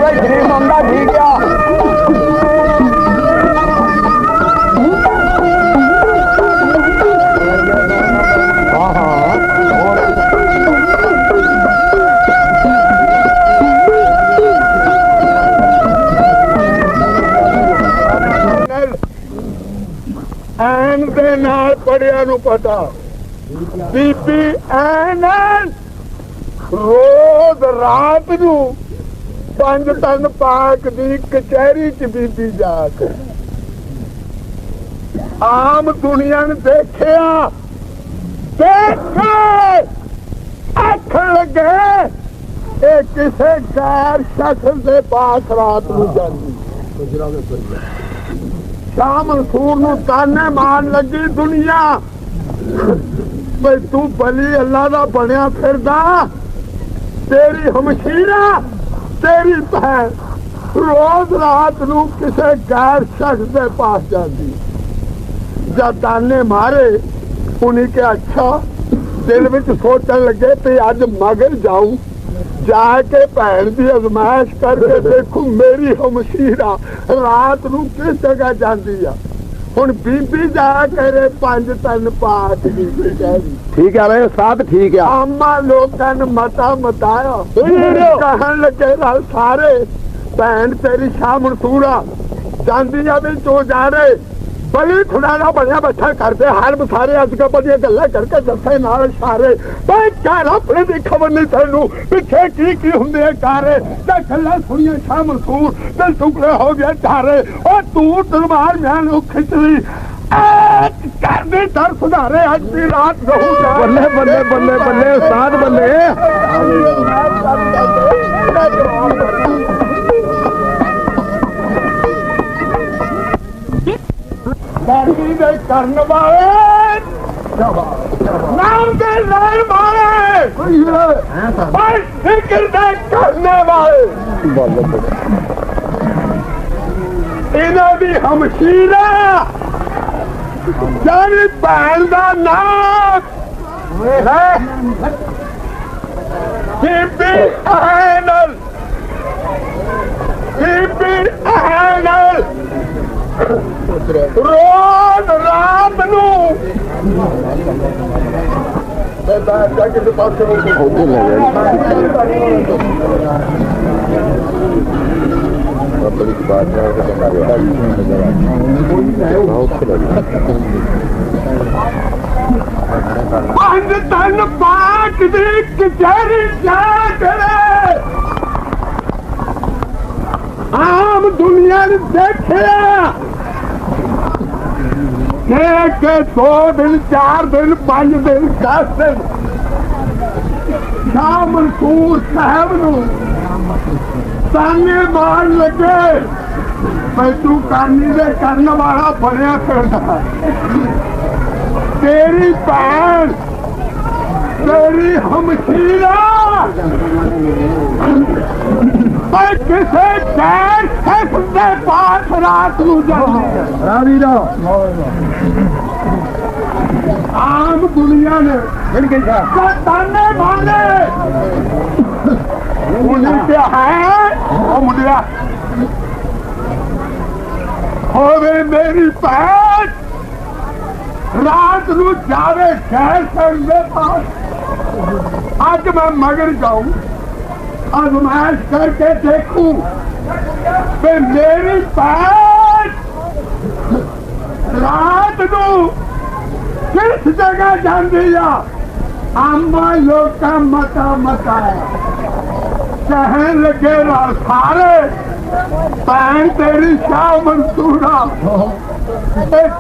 भाई शरीफ मंदा ठीक है। ਐਨ ਦੇ ਨਾਲ ਪੜਿਆ ਨੂੰ ਪਤਾ ਬੀਬੀ ਐਨ ਰੋਜ਼ ਰਾਤ ਨੂੰ 5 ਟਨ ਪਾਕ ਦੀ ਕਚਹਿਰੀ ਚ ਬੀਬੀ ਜਾ ਕੇ ਆਮ ਦੁਨੀਆ ਨੇ ਦੇਖਿਆ ਦੇਖੇ ਆਖਣ ਲੱਗੇ ਇਹ ਕਿਸੇ ਗੈਰ ਸ਼ਖਸ ਦੇ ਪਾਸ ਰਾਤ ਨੂੰ ਜਾਂਦੀ। शाह मंसूर नूं ताने मार लगी दुनिया भाई तू भली अल्लाह दा बनिया फिरदा तेरी हमशीरा तेरी भैन रोज रात नूं किसे गैर शख्स दे पास जाती। जब ताने मारे उन्हीं के अच्छा दिल विच सोचन लगे कि अज मगर जाऊं जाके भैन की अजमाइश करके देखू मेरी हमशीरा रात नूं किस जगह जाती है। हुण बीबी जा करे 5 टन पाक दी ठीक है भाई साहब ठीक है। आमा लोगों ने मता मताया कहन लगे सारे भैन तेरी शाह मंसूरा जाती है भी तू जा रहे बड़ी खुदाना बनया बैठा करते हर सारे अजकल बड़िया गल्लां करके दसे नाल इशारे भाई घर अपने की खबर नहीं तेनू पिछे की हुंदे कारे ते गल्लां सुनिया शाह मंसूर ते टुकड़े हो गए धारे और तू तलवार मैनू खिचली कर दे दर सुधारे अज की रात रहू बल्ले बल्ले बल्ले बल्ले उस्ताद बल्ले करन वाले नाम के लाइन वाले फिक्र दे करने वाले इन्हों की हमशीरा जानी भैन का नाम बीबी अहनल बीबी अहनल रोज रात नू पंज टन पाक दी कचहरी जा करे आम दुनिया ने देखिया के 2 दिन 4 दिन 5 दिन 10 दिन शाह मंसूर साहब नू ताने मार लगे भाई तू कानी दे करने वाला बनया फिरदा तेरी भैन तेरी हमशीरा किसे गैर शख्स दे पास रात नू जाती आम दुनिया ने ताने मारे है मुंडिया होवे मेरी भैन रात नू जावे गैर शख्स दे पास अज मैं मगर जाऊं आजमाइश करके देखूं कि मेरी भैन रात नू किस जगह जाती है। आमा लोग मता मताया कहन लगे सारे भैन तेरी शाह मंसूरा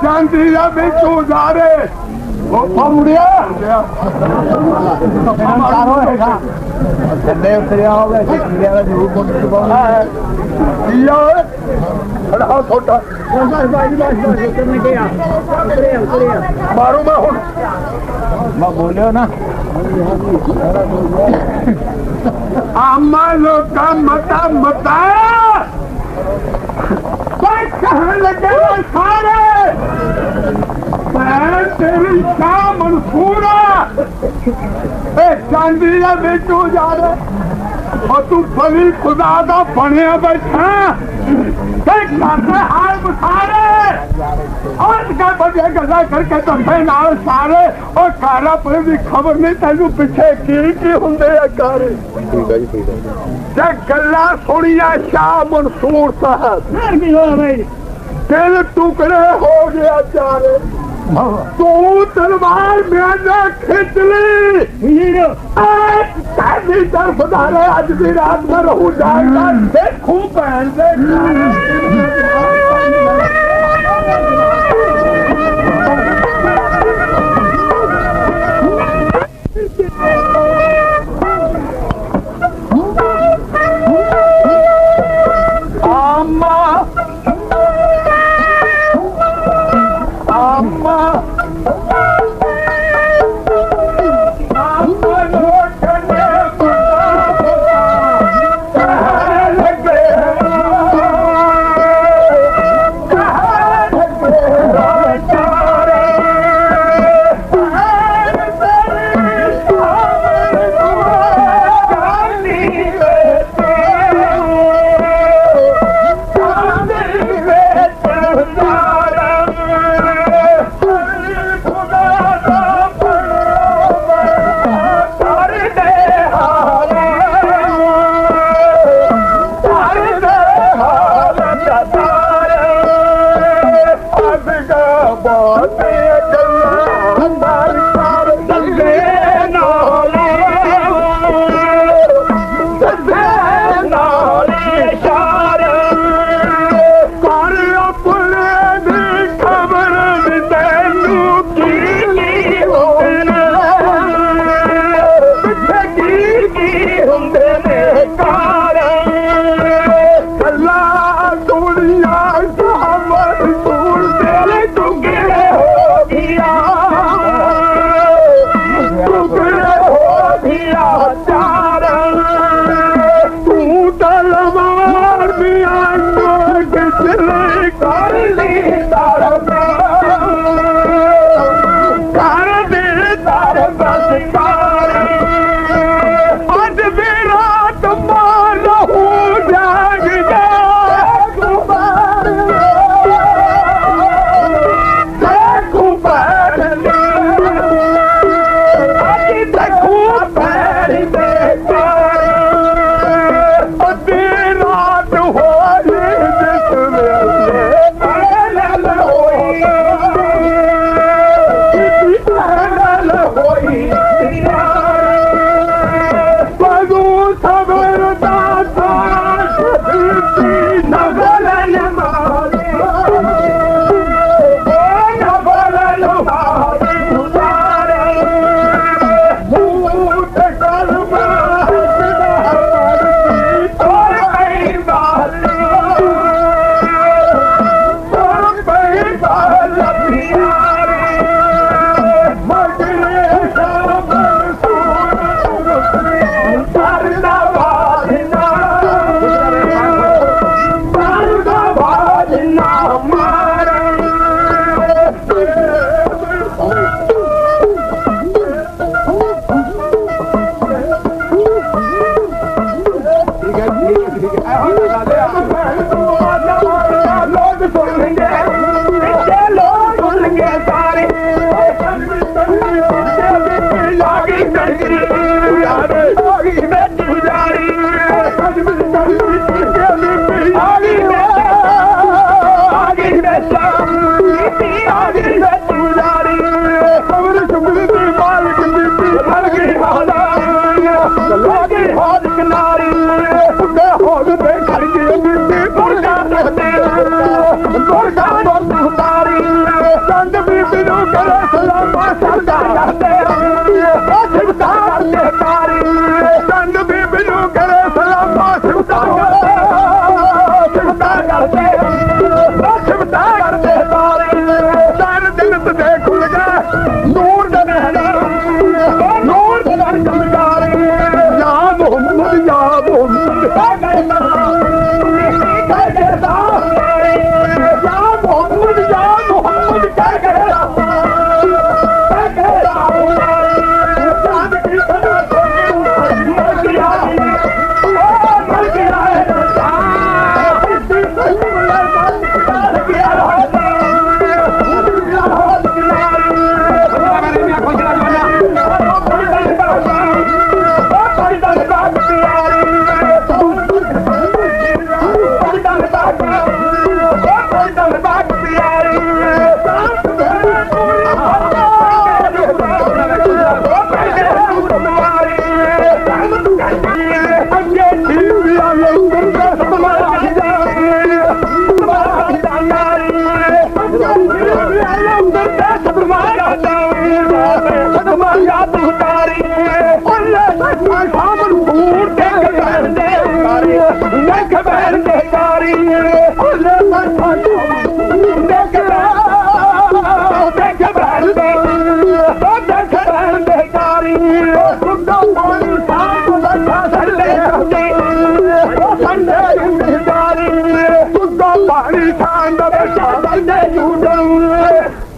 जाती है भी तू जा रहे मुड़िया मारू मैं हूँ बोलियो ना आमा लोग मता मताया कहने लगे सारे मैं तेरी शाह मंसूरा चांदी का बेचू जा रहे और तू बली खुदा का बने बैठा हाल सारे और बड़े गला करके तंबे नाल सारे और कारा पर भी खबर नहीं तेनू पिछे की होंगे कारे गला सुनिया शाह मंसूर साहब दिल टुकड़े हो गया चारे तू तलवार मेरा खिंच ली तरफ दारे अज की रात में रहू जाएगा देखू बहन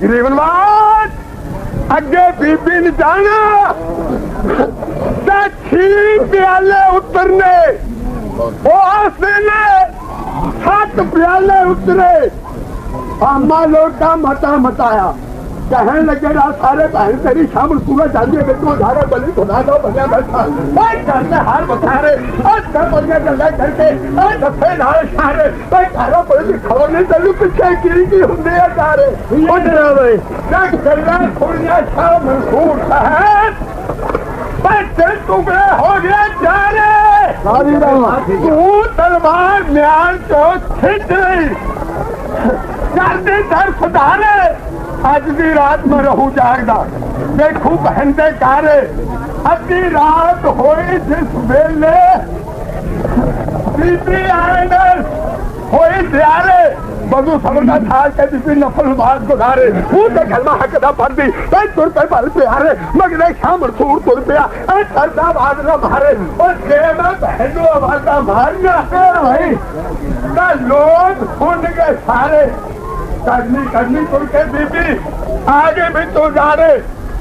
गरीबनवाज अगे बीबी ने जाना प्याले उतरने ने 7 प्याले उतरे आमा लोग का मता मताया कहने लगे रहा सारे बहन तेरी शामिल पूरा जानिए बेटो सारे बलि खुदा दो बनिया बैठा करते हार बखारे बनिया गल्ला करके दफे नाल सारे घरों कोई खबर नहीं चलू पीछे की होंगे सारे गल्ला खुड़िया शाह मंसूर साहब टुकड़े हो गए जारे तू तलवार म्यान को खिंच रही करते दर सुधारे अज की रात में रहू जागदा देखू बहन दे कारे अद्धी रात होई जिस वेले बीबी आए होई दियारे बदू समझा था के बीबी नफल बात गुजारे मुंह कलमा हक दा पढ़दी तुर पे बल प्यारे मगरे शाम सूर तुर पिया सरदा बाज ना मारे और जे मैं बहनों आवाजा मारना भाई ता लोग सुन के सारे करनी तुर के बीबी आगे भी तो जा रहे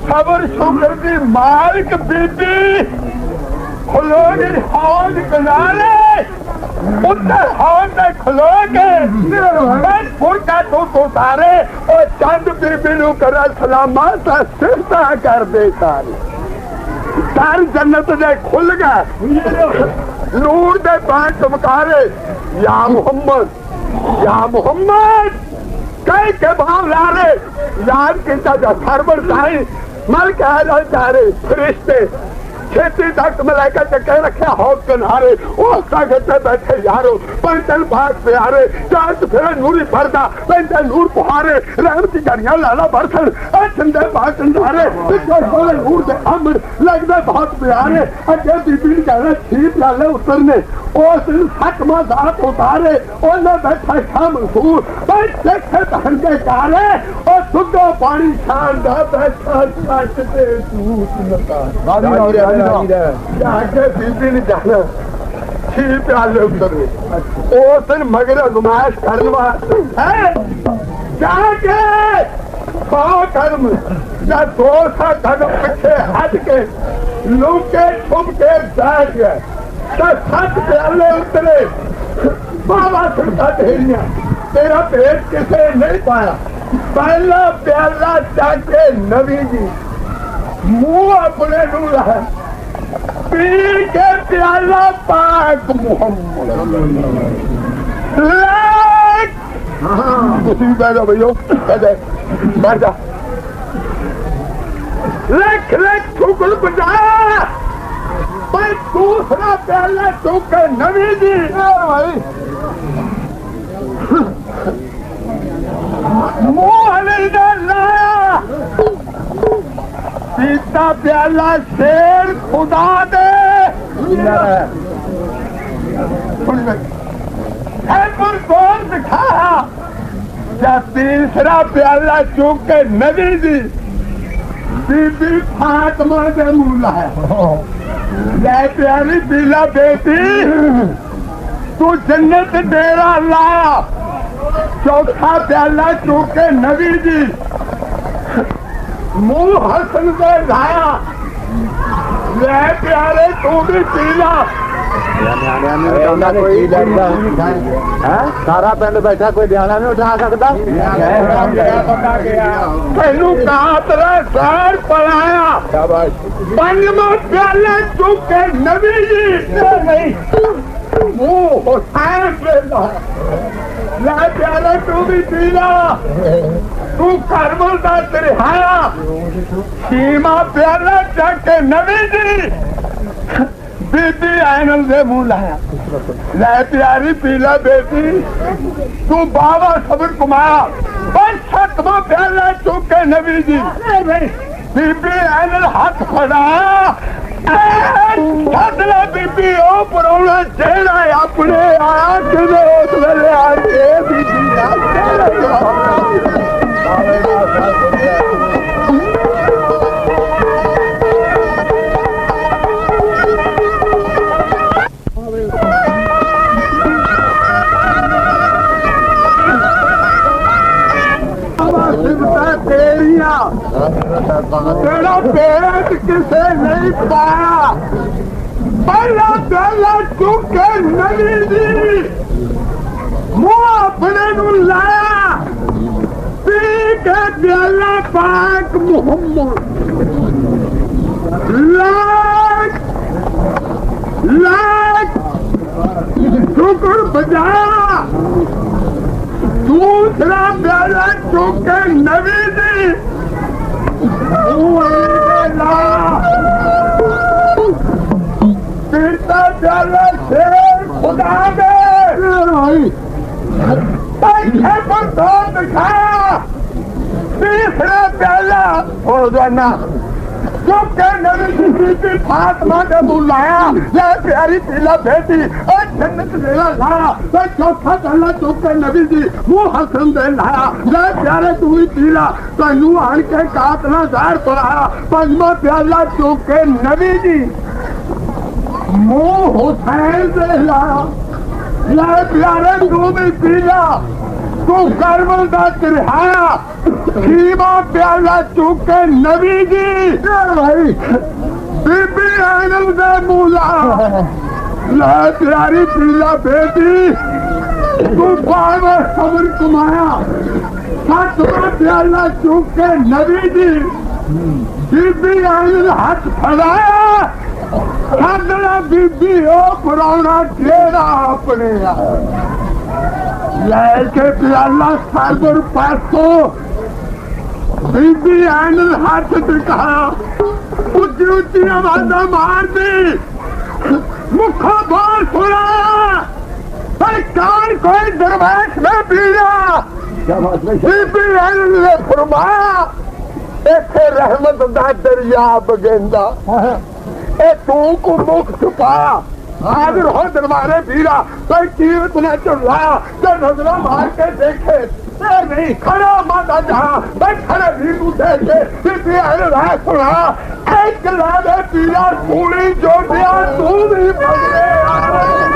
खबर शुक्र की मालिक बीबी खुलोगी हौज किनारे उधर हौज में खुलो के फुरका तो उतारे और चंद बीबी नु कर सलामा सिफता कर दे सारी सार जन्नत दे खुल गए नूर दे बाण चमकारे या मोहम्मद कई के भाव ला रहे याद किया जा सरवर साई मल कह जा रहे फरिश्ते खेती तक मलाइका चक्के रखे हौज किनारे घटे बैठे यारो पैंतल भाग प्यारे चांद फिर नूरी भरदा पैंतल नूर पुहारे रहमती घड़ियां लाला बरसन ठंडे भाग कंधारे नूर दे अमर लगदे बहुत प्यारे अगे बीबी ने कहना छीप लाले उतरने उस दिन 7वां दात उतारे ओने बैठा शाह मंसूर बैठे बहन के कारे और सुधो पानी शान दा बैठा सच दे दूत लगा जाके बीबी ने जाना 6 प्याले उतरने उस दिन मगर नुमाइश करने वास्ते जाके 100 कदम या 200 कदम पीछे हट के लुके छुप के बैठ गए 7 प्याले उतरे बाबा सुनता ढेरिया तेरा पेट किसे नहीं पाया पहला प्याला जाके नबी जी मुंह अपने नूर है पी के प्याला पाक मोहम्मद तुम बैठ जाओ भैया बैठ जा लख ठुकुर बजा मैं दूसरा प्याला चूक नबी जी भाई मुंह लाया पीता प्याला शेर खुदा दे पर कौन दिखाया क्या तीसरा प्याला चूक नबी जी बीबी फातिमा दे मुंह है ले प्यारी पीला बेटी तू जन्नत डेरा लाया चौथा प्याला चूक नबी जी मुंह हसन से लाया ले प्यारे तू भी पीला सारा पिंड बैठा कोई ध्यान नहीं उठा सकता तेनू कातरा सैर पढ़ाया 5वां प्याला चूक नबी जी नहीं मुंह हुसैन से ला प्यारे तू भी पीला तू करबल का तिरहाया 6वां प्याला चक नबी जी बीबी आयनल से मुंह लाया ले प्यारी पीला बेटी तू बाबा सबर कुमाया 7वां प्याला चूक नबी जी बीबी आयनल हाथ फड़ाया छातला बीबी ओ परोना चेहरा अपने आया किधे उस वेले आके बीबी सिफत तेरिया तेरा पेट किसे नहीं पाया पहला पहला चुके नबी दी मुंह अपने नू लाया पी के प्याला पाक मुहम्मद लाख लाख शुक्र बजाया दूसरा प्याला चुके नबी दी तीसरा प्याला शेर खुदा दे पर दो दिखाया तीसरा प्याला हो जाना चुके नबी की फातिमा ने बुलाया ये प्यारी पीला बेटी जन्नत लेना लाया चौथा प्याला चुके नबी जी मुंह हसन दे लाया ये प्यारे तू ही पीला तेनू आन के कातना जहर पड़ाया पंजवा प्याला चुके नबी जी मुंह हुसैन दे लाया ये प्यारे तू भी पीला तू करबल दा तिरहाया छीवा प्याला चुके नबी जी भाई बीबी आनंद दे मूला ला प्यारी पीला बेटी तू बार खबर कमाया सातवा प्याला चुके नबी जी बीबी आनंद हाथ फड़ाया साधना बीबी ओ पुराना चेहरा अपने लेके प्याला सागर पासो बीबी आनंद हाथ दिखाया ऊंची ऊंची आवाजा मार दी मुखा बार सुनाया कान कोई दरवेश में पीड़ा बीबी आनंद ने फरमाया इथे रहमत दा दरिया बगेंदा ए तू को मुख छुपाया हाजिर हो दरबारे पीरा कोई कीमत ने चढ़ाया तो नजरा मार के देखे नहीं खड़ा माता जहाँ मैं खड़ा भी तू देखे बीबी आनंद राह सुना एक लादे पीरा पूरी जो दिया तू भी पकड़े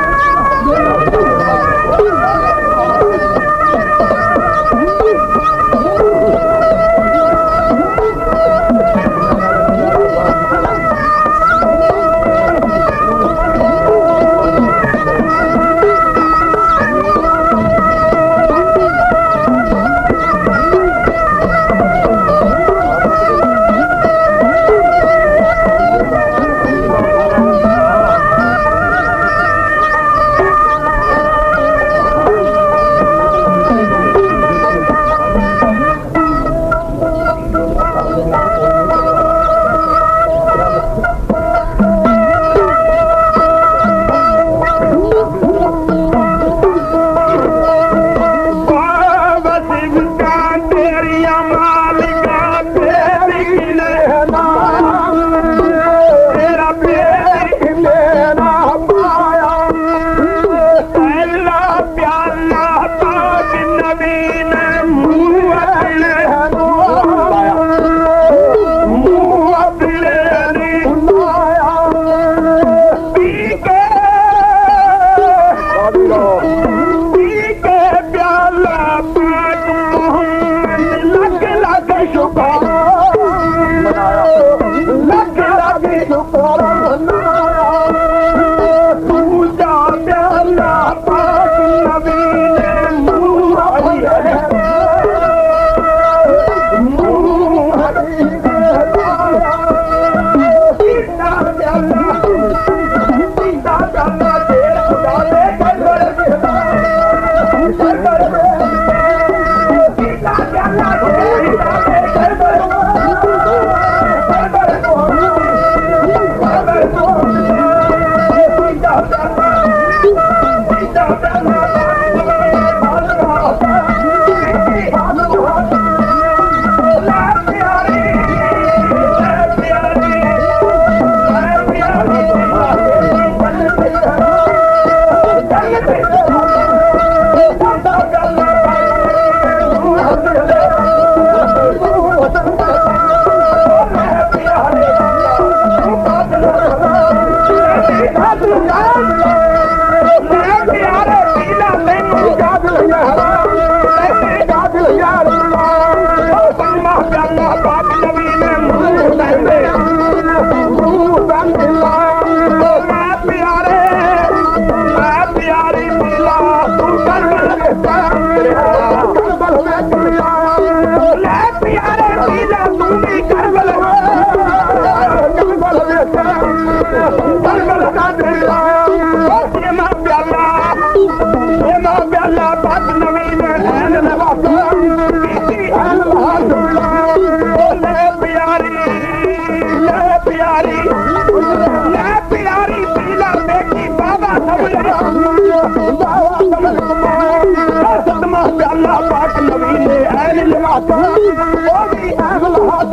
हथ वो भी अगला हथ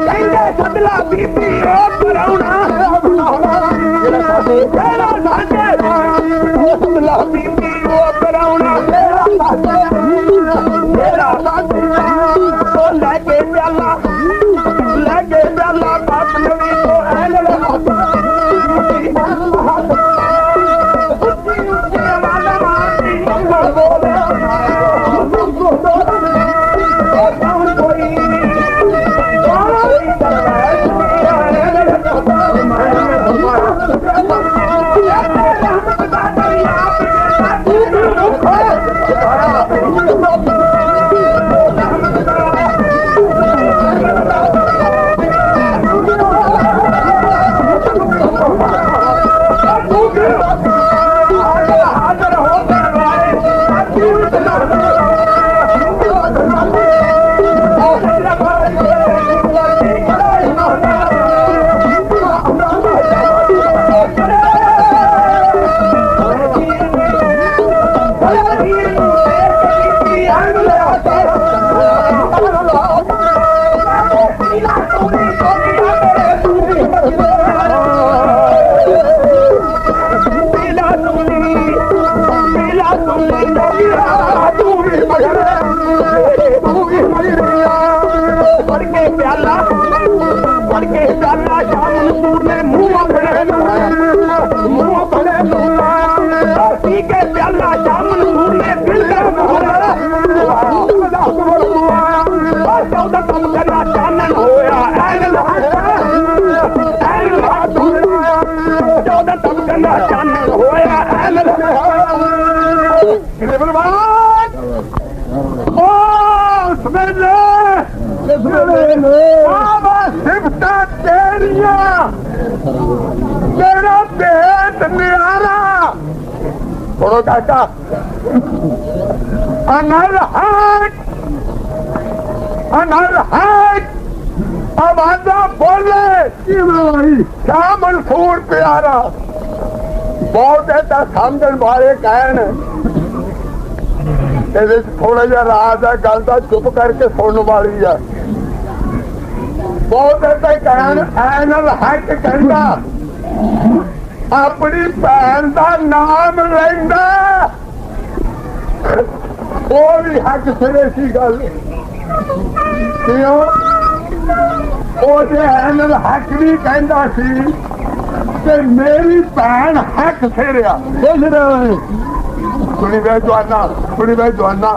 कहते सदला बीबी परौना तेरा साथे सदला बीबी परौना तेरा साथे तो लगे प्याला बाप नवी तो अगला हथ तेरा पेट न्यारा थोड़ो काका अनर हाट अब आजा बोले क्या मंसूर प्यारा बहुत ऐसा समझन वाले कहन थोड़ा जा राज है गल का चुप करके सुनने वाली है बहुत ऐसा कहन एनल हक कहता अपनी भैन का नाम लेंदा वो भी हक सिरे सी गल क्यों एनल हक भी कहता सी ते मेरी भैन हक सिरिया सुनी वे जवाना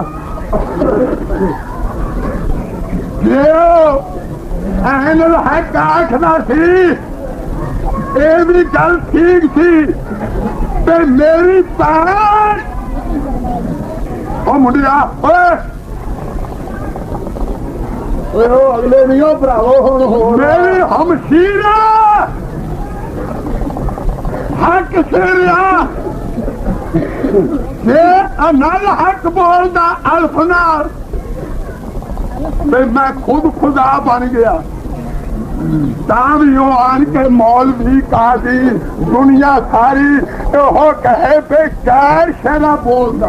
एनल हक आखदा सी ये भी गल ठीक थी ते मेरी भैन ओ मुंडिया अगले नहीं हो भरावो मेरी हमशीरा हक सिरिया जे अनल हक बोलदा अल्फ नाल मैं खुद खुदा बन गया तां आन के मौलवी काजी दुनिया सारी हो कहे पे गैर शरा बोलदा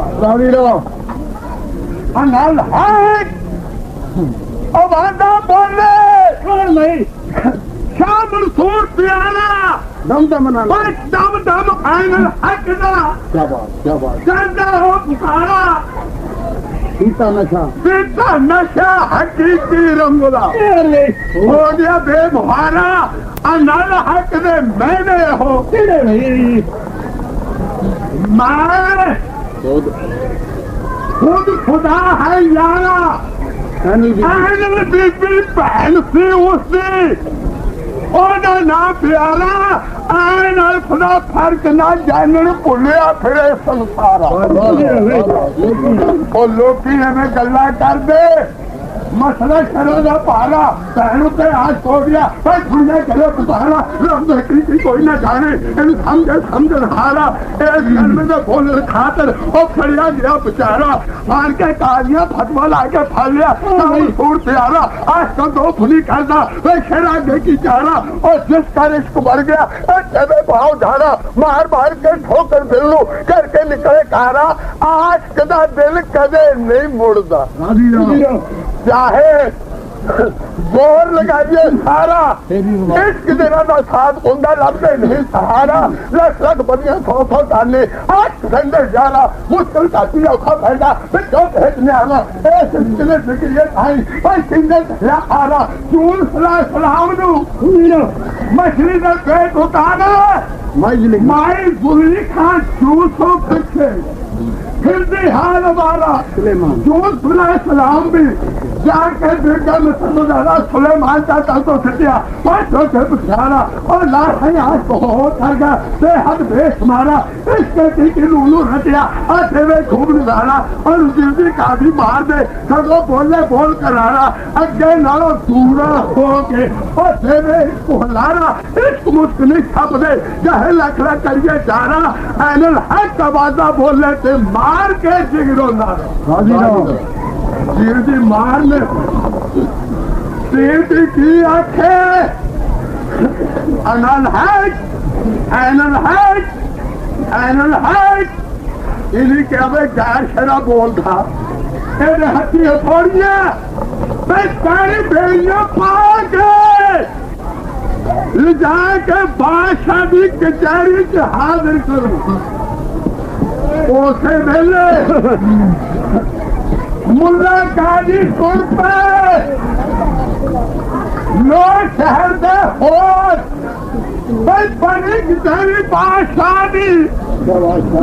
अनल हक अब आंदा बोले नहीं शाह मंसूर प्यारा दम दम अनल हक दा क्या बात कहता हो पुकारा पीता नशा हकीकी रंगला हो गया बेमुहारा अनल हक दे मैंने हो मैं खुद खुदा है यारा एनल बीबी बहन सी उसने ओदा ना प्यारा एनल खुदा फर्क ना जानन भुलिया फिरे संसारा ओ लोकी एवें गल्ला कर दे मसला शरण का पारा बहनों के आज हो गया भाई दुनिया चले पुतारा रब देखी कोई ना जाने इन समझ हारा एक घर में तो बोल खातर और फरिया गया बेचारा आन के कालियां फटवा ला के फल लिया छोड़ प्यारा आज तो दो फुली करना वह शेरा देखी चारा और जिसका रिश्क बढ़ गया चले भाव झाड़ा मार मार के ठोकर दिल्लू करके निकले कारा आज कदा दिल कदे नहीं मुड़दा चाहे जोर लगाइए सारा इश्क तेरा का साथ होंदा लभदे नहीं सहारा लख लख बनिया सौ करने आज संदर जाना मुश्किल काटी औखा पैदा जो भेजने आना ए सिलसिले निकलिए भाई भाई सिंगल या आरा चूल सलाम नु मछली का पेट उतारा माई गुल्ली खान चूसो पीछे फिर भी हाल हमारा जोत सलाम भी जाके बेटा में समझाना सुलेमान चाहता तो सटिया पुछारा और लाश आज बहुत थर गया बेहद बेश मारा इसके की लूलू रटिया आते हुए खूब निकाला और उसी का भी मार दे सगो बोले बोल करारा अगे नालों दूरा हो के और तेरे इसको हलारा इश्क मुस्कुनी छप दे जहे लखड़ा करिए जारा एनल हक का वादा बोले थे मार के जिगरो नारा गिरदी मार ने सीधी की आंखें अनल है इन्हीं के अब गैर शरा बोल था तेरे हथी हथौड़ियां मैं सारी बेड़ियां पाके ले जाके बादशाह की कचहरी से हाजिर करूं उसे मेले मुल्ला गाजी सुर पे लोग शहर दे होश बनी किसी बादशाह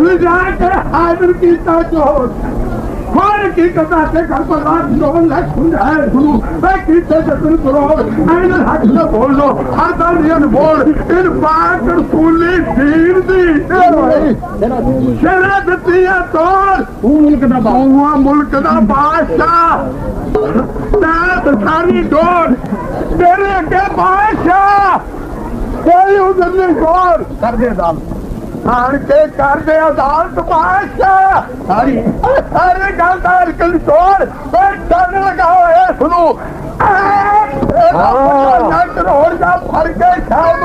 ले जाके हाजिर कीता चोर हर की कथा से घर पर रात लोन है खुंजाए गुरु मैं कीते जतन करो ऐन हक से बोल लो हर दानियन बोल इन पाक रसूली दीन दी शरत दिया तोड़ मुल्क दा बादशाह मैं सारी डोर तेरे के बादशाह कोई उधर नहीं गौर कर दे दाम आन के कर दे अदालत बादशाह सारे गलदार कल छोड़ डर लगाओ है सुनो रोड का फर के शाम